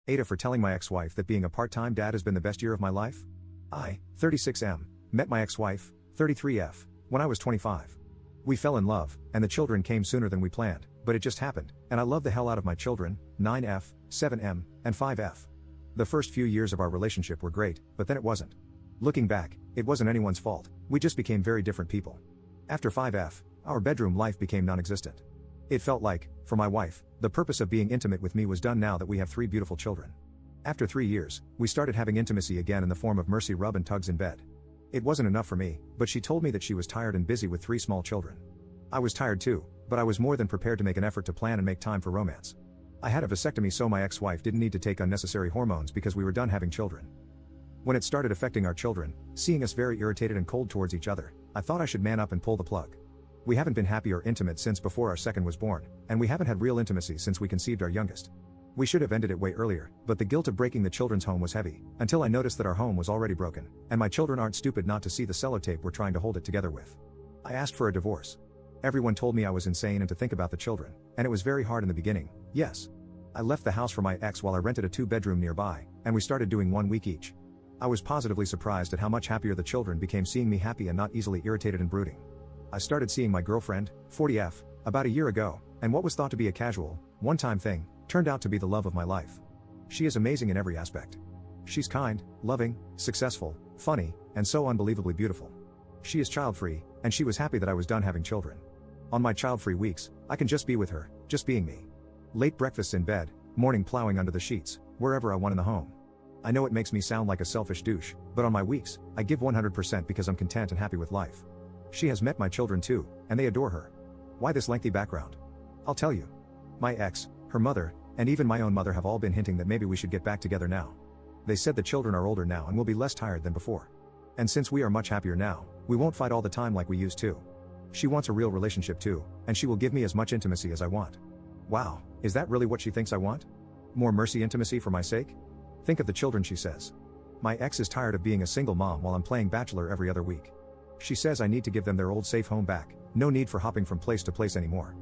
AITAH for telling my ex-wife that being a part-time dad has been the best year of my life. I, 36M, met my ex-wife, 33F, when I was 25. We fell in love, and the children came sooner than we planned, but it just happened, and I love the hell out of my children, 9F, 7M, and 5F. The first few years of our relationship were great, but then it wasn't. Looking back, it wasn't anyone's fault, we just became very different people. After 5F, our bedroom life became non-existent. It felt like, for my wife, the purpose of being intimate with me was done now that we have 3 beautiful children. After 3 years, we started having intimacy again in the form of mercy rub and tugs in bed. It wasn't enough for me, but she told me that she was tired and busy with 3 small children. I was tired too, but I was more than prepared to make an effort to plan and make time for romance. I had a vasectomy so my ex-wife didn't need to take unnecessary hormones because we were done having children. When it started affecting our children, seeing us very irritated and cold towards each other, I thought I should man up and pull the plug. We haven't been happy or intimate since before our second was born, and we haven't had real intimacy since we conceived our youngest. We should have ended it way earlier, but the guilt of breaking the children's home was heavy, until I noticed that our home was already broken, and my children aren't stupid not to see the sellotape we're trying to hold it together with. I asked for a divorce. Everyone told me I was insane and to think about the children, and it was very hard in the beginning, yes. I left the house for my ex while I rented a 2-bedroom nearby, and we started doing 1 week each. I was positively surprised at how much happier the children became seeing me happy and not easily irritated and brooding. I started seeing my girlfriend, 40F, about a year ago, and what was thought to be a casual, one-time thing, turned out to be the love of my life. She is amazing in every aspect. She's kind, loving, successful, funny, and so unbelievably beautiful. She is child-free, and she was happy that I was done having children. On my child-free weeks, I can just be with her, just being me. Late breakfasts in bed, morning plowing under the sheets, wherever I want in the home. I know it makes me sound like a selfish douche, but on my weeks, I give 100% because I'm content and happy with life. She has met my children too, and they adore her. Why this lengthy background? I'll tell you. My ex, her mother, and even my own mother have all been hinting that maybe we should get back together now. They said the children are older now and will be less tired than before. And since we are much happier now, we won't fight all the time like we used to. She wants a real relationship too, and she will give me as much intimacy as I want. Wow, is that really what she thinks I want? More mercy intimacy for my sake? Think of the children, she says. My ex is tired of being a single mom while I'm playing bachelor every other week. She says I need to give them their old safe home back, no need for hopping from place to place anymore.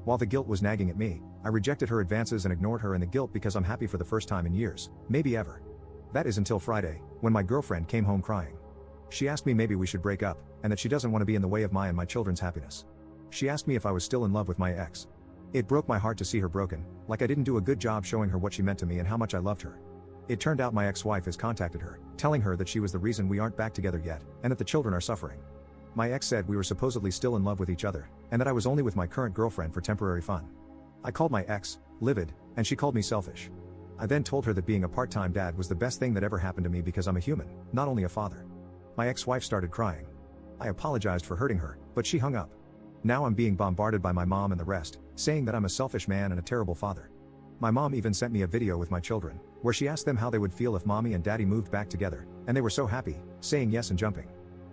While the guilt was nagging at me, I rejected her advances and ignored her and the guilt because I'm happy for the first time in years, maybe ever. That is until Friday, when my girlfriend came home crying. She asked me maybe we should break up, and that she doesn't want to be in the way of my and my children's happiness. She asked me if I was still in love with my ex. It broke my heart to see her broken, like I didn't do a good job showing her what she meant to me and how much I loved her. It turned out my ex-wife has contacted her, telling her that she was the reason we aren't back together yet, and that the children are suffering. My ex said we were supposedly still in love with each other, and that I was only with my current girlfriend for temporary fun. I called my ex, livid, and she called me selfish. I then told her that being a part-time dad was the best thing that ever happened to me because I'm a human, not only a father. My ex-wife started crying. I apologized for hurting her, but she hung up. Now I'm being bombarded by my mom and the rest, saying that I'm a selfish man and a terrible father. My mom even sent me a video with my children, where she asked them how they would feel if mommy and daddy moved back together, and they were so happy, saying yes and jumping.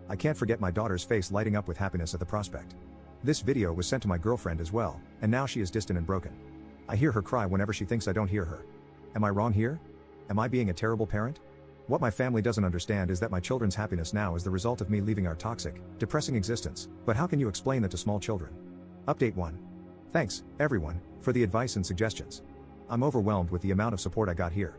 I can't forget my daughter's face lighting up with happiness at the prospect. This video was sent to my girlfriend as well, and now she is distant and broken. I hear her cry whenever she thinks I don't hear her. Am I wrong here? Am I being a terrible parent? What my family doesn't understand is that my children's happiness now is the result of me leaving our toxic, depressing existence, but how can you explain that to small children? Update 1. Thanks, everyone, for the advice and suggestions. I'm overwhelmed with the amount of support I got here.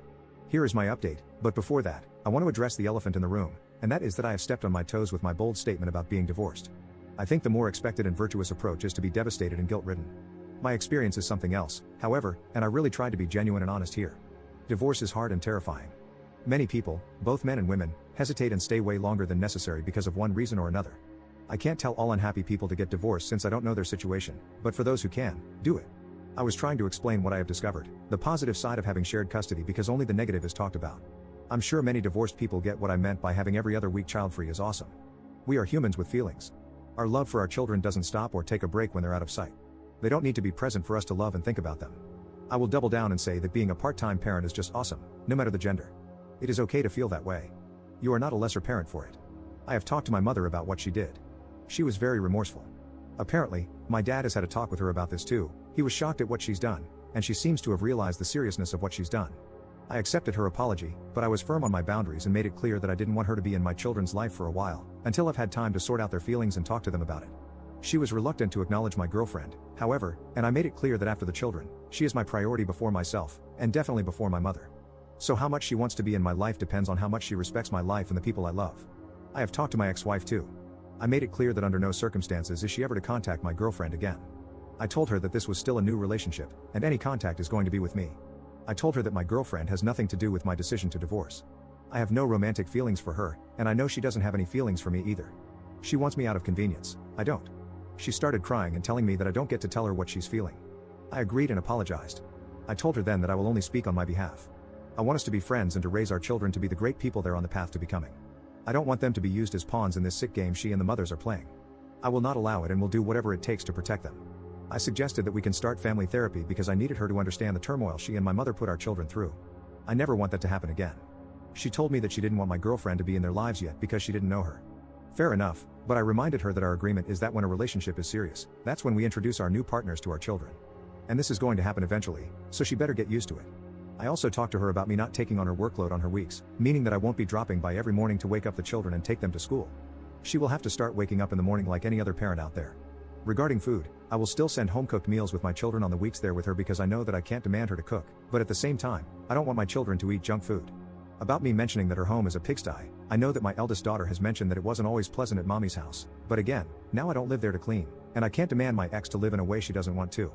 Here is my update, but before that, I want to address the elephant in the room, and that is that I have stepped on my toes with my bold statement about being divorced. I think the more expected and virtuous approach is to be devastated and guilt-ridden. My experience is something else, however, and I really tried to be genuine and honest here. Divorce is hard and terrifying. Many people, both men and women, hesitate and stay way longer than necessary because of one reason or another. I can't tell all unhappy people to get divorced since I don't know their situation, but for those who can, do it. I was trying to explain what I have discovered, the positive side of having shared custody because only the negative is talked about. I'm sure many divorced people get what I meant by having every other week child-free is awesome. We are humans with feelings. Our love for our children doesn't stop or take a break when they're out of sight. They don't need to be present for us to love and think about them. I will double down and say that being a part-time parent is just awesome, no matter the gender. It is okay to feel that way. You are not a lesser parent for it. I have talked to my mother about what she did. She was very remorseful. Apparently, my dad has had a talk with her about this too. He was shocked at what she's done, and she seems to have realized the seriousness of what she's done. I accepted her apology, but I was firm on my boundaries and made it clear that I didn't want her to be in my children's life for a while, until I've had time to sort out their feelings and talk to them about it. She was reluctant to acknowledge my girlfriend, however, and I made it clear that after the children, she is my priority before myself, and definitely before my mother. So how much she wants to be in my life depends on how much she respects my life and the people I love. I have talked to my ex-wife too. I made it clear that under no circumstances is she ever to contact my girlfriend again. I told her that this was still a new relationship, and any contact is going to be with me. I told her that my girlfriend has nothing to do with my decision to divorce. I have no romantic feelings for her, and I know she doesn't have any feelings for me either. She wants me out of convenience, I don't. She started crying and telling me that I don't get to tell her what she's feeling. I agreed and apologized. I told her then that I will only speak on my behalf. I want us to be friends and to raise our children to be the great people they're on the path to becoming. I don't want them to be used as pawns in this sick game she and the mothers are playing. I will not allow it and will do whatever it takes to protect them. I suggested that we can start family therapy because I needed her to understand the turmoil she and my mother put our children through. I never want that to happen again. She told me that she didn't want my girlfriend to be in their lives yet because she didn't know her. Fair enough, but I reminded her that our agreement is that when a relationship is serious, that's when we introduce our new partners to our children. And this is going to happen eventually, so she better get used to it. I also talked to her about me not taking on her workload on her weeks, meaning that I won't be dropping by every morning to wake up the children and take them to school. She will have to start waking up in the morning like any other parent out there. Regarding food, I will still send home-cooked meals with my children on the weeks there with her because I know that I can't demand her to cook, but at the same time, I don't want my children to eat junk food. About me mentioning that her home is a pigsty, I know that my eldest daughter has mentioned that it wasn't always pleasant at mommy's house, but again, now I don't live there to clean, and I can't demand my ex to live in a way she doesn't want to.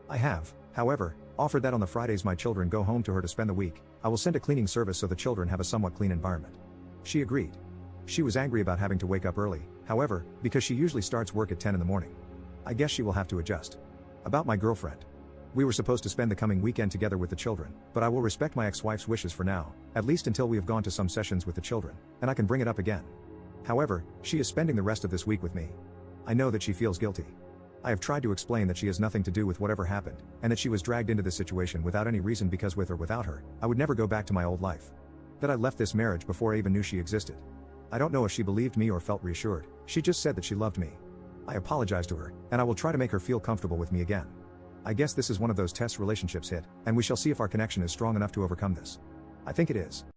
I have, however, offered that on the Fridays my children go home to her to spend the week, I will send a cleaning service so the children have a somewhat clean environment. She agreed. She was angry about having to wake up early, however, because she usually starts work at 10 in the morning. I guess she will have to adjust. About my girlfriend. We were supposed to spend the coming weekend together with the children, but I will respect my ex-wife's wishes for now, at least until we have gone to some sessions with the children, and I can bring it up again. However, she is spending the rest of this week with me. I know that she feels guilty. I have tried to explain that she has nothing to do with whatever happened, and that she was dragged into this situation without any reason because with or without her, I would never go back to my old life. That I left this marriage before I even knew she existed. I don't know if she believed me or felt reassured, she just said that she loved me. I apologized to her, and I will try to make her feel comfortable with me again. I guess this is one of those test relationships hit, and we shall see if our connection is strong enough to overcome this. I think it is.